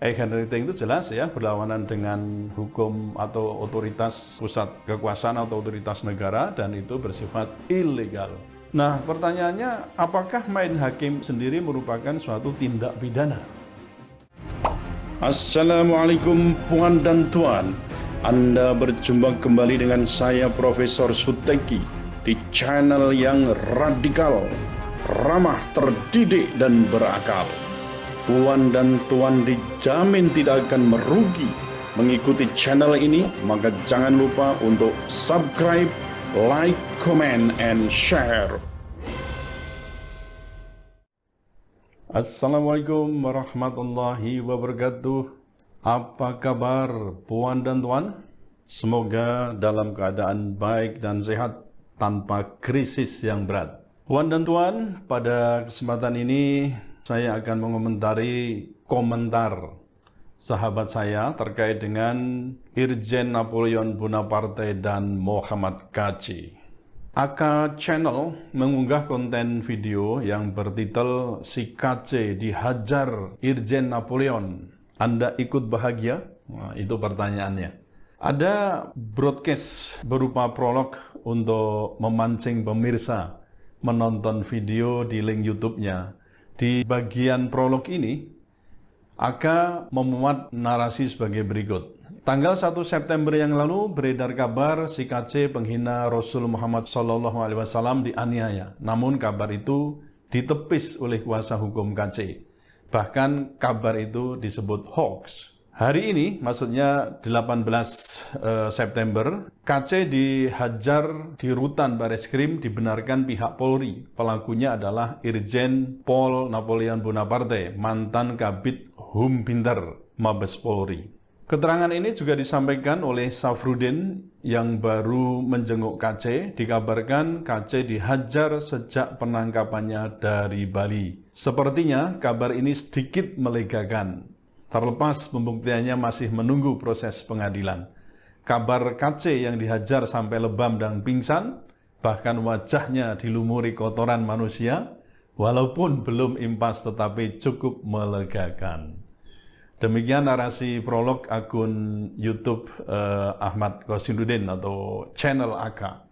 Eigenrecht itu jelas ya, berlawanan dengan hukum atau otoritas pusat kekuasaan atau otoritas negara, dan itu bersifat ilegal. Nah, pertanyaannya, apakah main hakim sendiri merupakan suatu tindak pidana? Assalamualaikum puan dan tuan. Anda berjumpa kembali dengan saya Profesor Suteki di channel yang radikal, ramah, terdidik, dan berakal. Puan dan tuan dijamin tidak akan merugi mengikuti channel ini, maka jangan lupa untuk subscribe, like, comment, and share. Assalamualaikum warahmatullahi wabarakatuh. Apa kabar puan dan tuan? Semoga dalam keadaan baik dan sehat tanpa krisis yang berat. Puan dan tuan, pada kesempatan ini saya akan mengomentari komentar sahabat saya terkait dengan Irjen Napoleon Bonaparte dan Muhammad Kc. AK Channel mengunggah konten video yang bertitel "Si Kc dihajar Irjen Napoleon. Anda ikut bahagia?" Nah, itu pertanyaannya. Ada broadcast berupa prolog untuk memancing pemirsa menonton video di link YouTube-nya. Di bagian prolog ini, AK memuat narasi sebagai berikut. Tanggal 1 September yang lalu beredar kabar si Kc penghina Rasul Muhammad SAW dianiaya. Namun kabar itu ditepis oleh kuasa hukum Kc. Bahkan kabar itu disebut hoax. Hari ini, maksudnya 18 September, Kc dihajar di rutan Bareskrim dibenarkan pihak Polri. Pelakunya adalah Irjen Pol Napoleon Bonaparte, mantan Kabid Humbinter Mabes Polri. Keterangan ini juga disampaikan oleh Safrudin yang baru menjenguk Kc. Dikabarkan Kc dihajar sejak penangkapannya dari Bali. Sepertinya kabar ini sedikit melegakan. Terlepas pembuktiannya masih menunggu proses pengadilan. Kabar Kc yang dihajar sampai lebam dan pingsan, bahkan wajahnya dilumuri kotoran manusia, walaupun belum impas tetapi cukup melegakan. Demikian narasi prolog akun YouTube Ahmad Qasiduddin atau channel AK.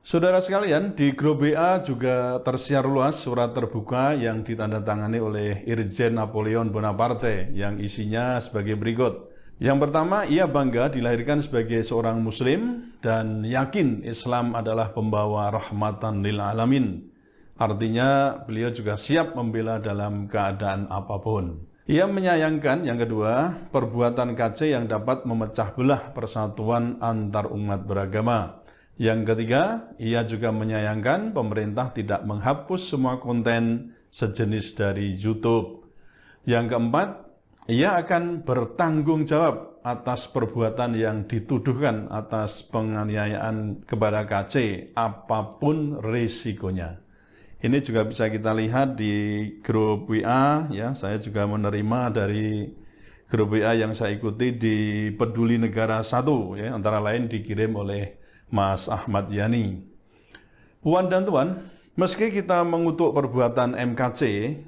Saudara sekalian, di grup WA juga tersiar luas surat terbuka yang ditandatangani oleh Irjen Napoleon Bonaparte yang isinya sebagai berikut. Yang pertama, ia bangga dilahirkan sebagai seorang muslim dan yakin Islam adalah pembawa rahmatan lil alamin. Artinya, beliau juga siap membela dalam keadaan apapun. Ia menyayangkan, yang kedua, perbuatan Kc yang dapat memecah belah persatuan antar umat beragama. Yang ketiga, ia juga menyayangkan pemerintah tidak menghapus semua konten sejenis dari YouTube. Yang keempat, ia akan bertanggung jawab atas perbuatan yang dituduhkan atas penganiayaan kepada Kc, apapun risikonya. Ini juga bisa kita lihat di grup WA, ya. Saya juga menerima dari grup WA yang saya ikuti di Peduli Negara 1, ya, antara lain dikirim oleh Mas Ahmad Yani. Puan dan tuan, meski kita mengutuk perbuatan MKC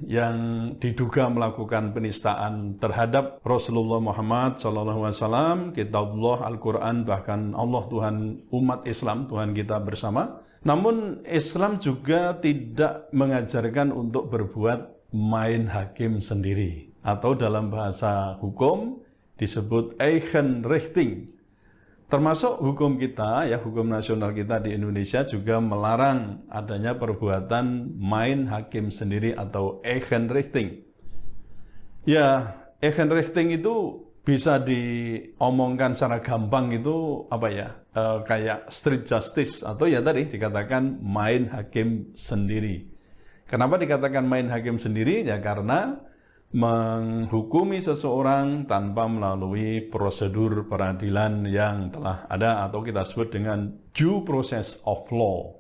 yang diduga melakukan penistaan terhadap Rasulullah Muhammad SAW, kitabullah, Al-Quran, bahkan Allah Tuhan umat Islam, Tuhan kita bersama, namun Islam juga tidak mengajarkan untuk berbuat main hakim sendiri, atau dalam bahasa hukum disebut Eigenrechting. Termasuk hukum kita, ya, hukum nasional kita di Indonesia juga melarang adanya perbuatan main hakim sendiri atau Eigenrechting. Ya, Eigenrechting itu bisa diomongkan secara gampang itu apa ya? Kayak street justice atau ya tadi dikatakan main hakim sendiri. Kenapa dikatakan main hakim sendiri? Ya karena menghukumi seseorang tanpa melalui prosedur peradilan yang telah ada atau kita sebut dengan due process of law.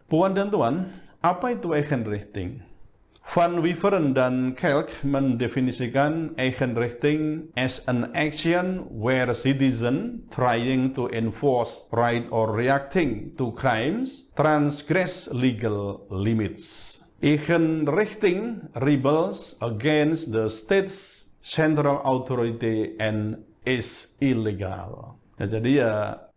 Puan dan tuan, apa itu Eigenrechting? Van Wiveren dan Kelk mendefinisikan Eigenrechting as an action where citizen trying to enforce right or reacting to crimes transgress legal limits. Eigenrechting rebels against the state's central authority and is illegal. Nah, jadi ya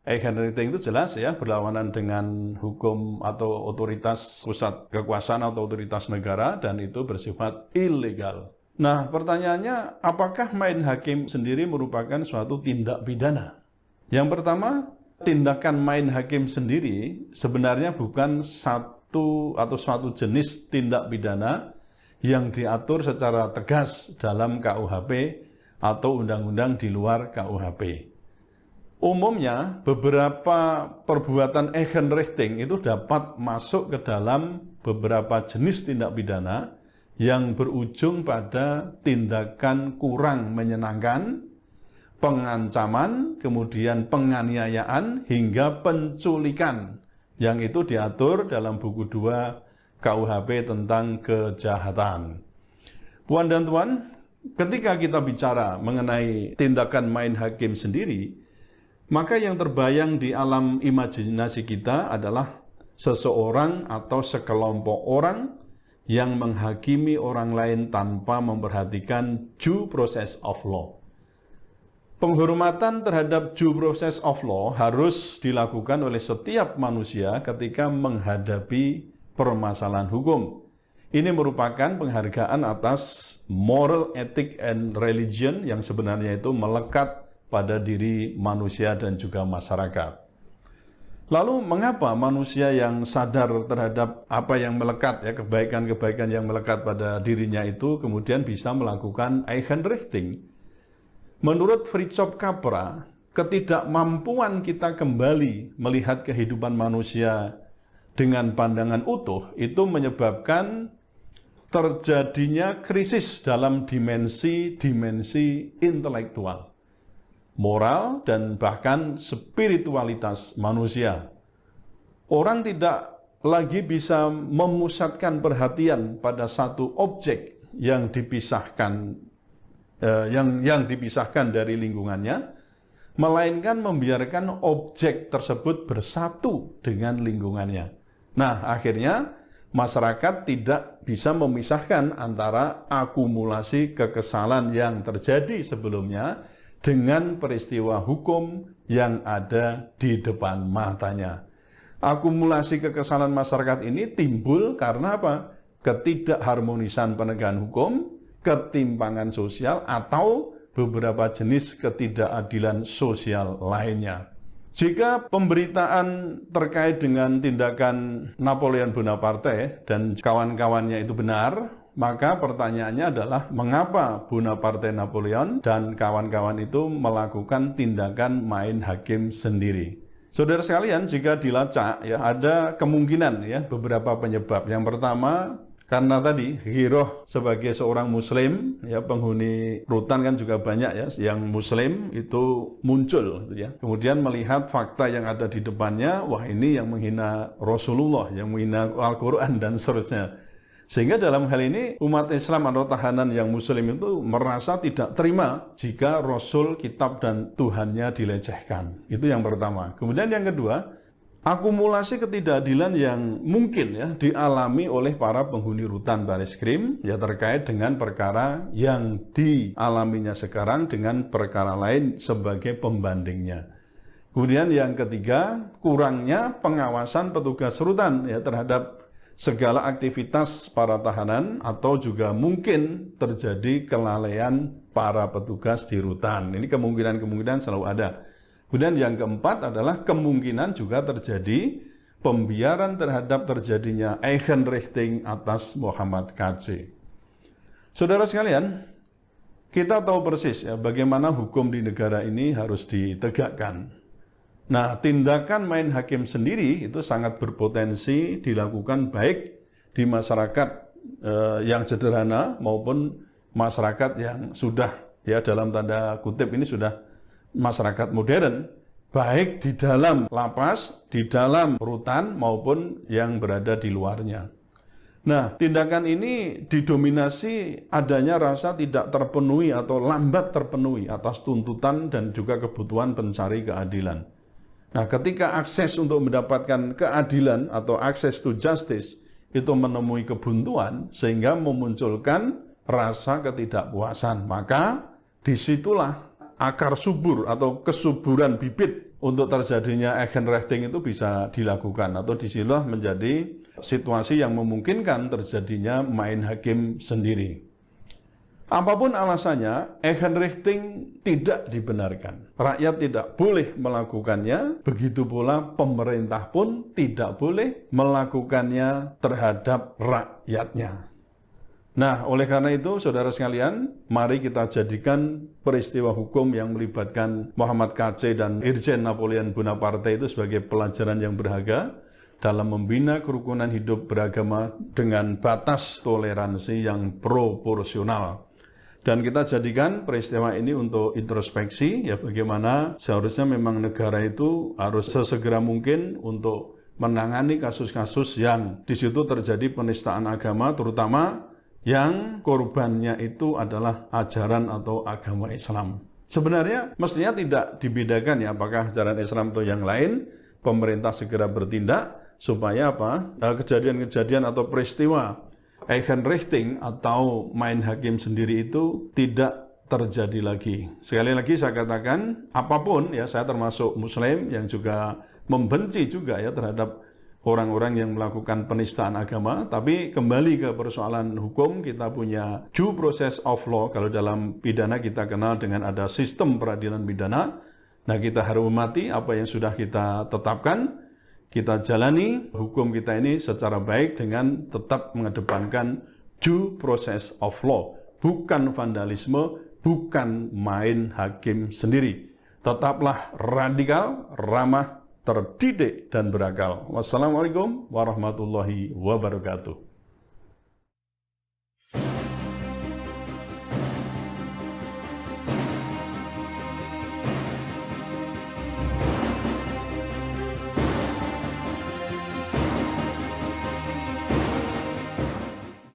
eigenrating itu jelas ya berlawanan dengan hukum atau otoritas pusat kekuasaan atau otoritas negara dan itu bersifat ilegal. Nah, pertanyaannya, apakah main hakim sendiri merupakan suatu tindak pidana? Yang pertama, tindakan main hakim sendiri sebenarnya bukan satu atau suatu jenis tindak pidana yang diatur secara tegas dalam KUHP atau undang-undang di luar KUHP. Umumnya, beberapa perbuatan eigenrechting itu dapat masuk ke dalam beberapa jenis tindak pidana yang berujung pada tindakan kurang menyenangkan, pengancaman, kemudian penganiayaan, hingga penculikan, yang itu diatur dalam buku 2 KUHP tentang kejahatan. Puan dan Tuan, ketika kita bicara mengenai tindakan main hakim sendiri, maka yang terbayang di alam imajinasi kita adalah seseorang atau sekelompok orang yang menghakimi orang lain tanpa memperhatikan due process of law. Penghormatan terhadap due process of law harus dilakukan oleh setiap manusia ketika menghadapi permasalahan hukum. Ini merupakan penghargaan atas moral, ethic, and religion yang sebenarnya itu melekat pada diri manusia dan juga masyarakat. Lalu mengapa manusia yang sadar terhadap apa yang melekat, ya kebaikan-kebaikan yang melekat pada dirinya itu kemudian bisa melakukan eigenrechting? Menurut Fritjof Capra, ketidakmampuan kita kembali melihat kehidupan manusia dengan pandangan utuh itu menyebabkan terjadinya krisis dalam dimensi intelektual, moral, dan bahkan spiritualitas manusia. Orang tidak lagi bisa memusatkan perhatian pada satu objek yang dipisahkan dari lingkungannya, melainkan membiarkan objek tersebut bersatu dengan lingkungannya. Nah, akhirnya masyarakat tidak bisa memisahkan antara akumulasi kekesalan yang terjadi sebelumnya dengan peristiwa hukum yang ada di depan matanya. Akumulasi kekesalan masyarakat ini timbul karena apa? Ketidakharmonisan penegakan hukum, ketimpangan sosial, atau beberapa jenis ketidakadilan sosial lainnya. Jika pemberitaan terkait dengan tindakan Napoleon Bonaparte dan kawan-kawannya itu benar, maka pertanyaannya adalah mengapa Bonaparte Napoleon dan kawan-kawan itu melakukan tindakan main hakim sendiri? Saudara sekalian, jika dilacak ya ada kemungkinan ya beberapa penyebab. Yang pertama, karena tadi Giroh sebagai seorang muslim, ya penghuni rutan kan juga banyak ya yang muslim itu muncul gitu ya. Kemudian melihat fakta yang ada di depannya, wah ini yang menghina Rasulullah, yang menghina Al-Qur'an dan seterusnya. Sehingga dalam hal ini umat Islam atau tahanan yang muslim itu merasa tidak terima jika Rasul, kitab, dan Tuhannya dilecehkan. Itu yang pertama. Kemudian yang kedua, akumulasi ketidakadilan yang mungkin ya dialami oleh para penghuni rutan Bareskrim ya terkait dengan perkara yang dialaminya sekarang dengan perkara lain sebagai pembandingnya. Kemudian yang ketiga, kurangnya pengawasan petugas rutan ya terhadap segala aktivitas para tahanan atau juga mungkin terjadi kelalaian para petugas di rutan. Ini kemungkinan selalu ada. Kemudian yang keempat adalah kemungkinan juga terjadi pembiaran terhadap terjadinya eigenrechting atas Muhammad KC. Saudara sekalian, kita tahu persis ya bagaimana hukum di negara ini harus ditegakkan. Nah, tindakan main hakim sendiri itu sangat berpotensi dilakukan baik di masyarakat yang sederhana maupun masyarakat yang sudah ya dalam tanda kutip ini sudah masyarakat modern, baik di dalam lapas, di dalam rutan maupun yang berada di luarnya. Nah, tindakan ini didominasi adanya rasa tidak terpenuhi atau lambat terpenuhi atas tuntutan dan juga kebutuhan pencari keadilan. Nah, ketika akses untuk mendapatkan keadilan atau access to justice itu menemui kebuntuan sehingga memunculkan rasa ketidakpuasan, maka disitulah akar subur atau kesuburan bibit untuk terjadinya eigenrechting itu bisa dilakukan, atau disitulah menjadi situasi yang memungkinkan terjadinya main hakim sendiri. Apapun alasannya, eigenrechting tidak dibenarkan. Rakyat tidak boleh melakukannya, begitu pula pemerintah pun tidak boleh melakukannya terhadap rakyatnya. Nah, oleh karena itu, saudara sekalian, mari kita jadikan peristiwa hukum yang melibatkan Muhammad KC dan Irjen Napoleon Bonaparte itu sebagai pelajaran yang berharga dalam membina kerukunan hidup beragama dengan batas toleransi yang proporsional. Dan kita jadikan peristiwa ini untuk introspeksi, ya bagaimana seharusnya memang negara itu harus sesegera mungkin untuk menangani kasus-kasus yang di situ terjadi penistaan agama, terutama yang korbannya itu adalah ajaran atau agama Islam. Sebenarnya mestinya tidak dibedakan ya, apakah ajaran Islam atau yang lain, pemerintah segera bertindak supaya apa? Kejadian-kejadian atau peristiwa eigenrechting atau main hakim sendiri itu tidak terjadi lagi. Sekali lagi saya katakan, apapun ya, saya termasuk Muslim yang juga membenci juga ya terhadap orang-orang yang melakukan penistaan agama, tapi kembali ke persoalan hukum, kita punya due process of law. Kalau dalam pidana kita kenal dengan ada sistem peradilan pidana. Nah, kita harus hormati apa yang sudah kita tetapkan, kita jalani hukum kita ini secara baik dengan tetap mengedepankan due process of law, bukan vandalisme, bukan main hakim sendiri. Tetaplah radikal, ramah, terdidik dan berakal. Wassalamualaikum warahmatullahi wabarakatuh.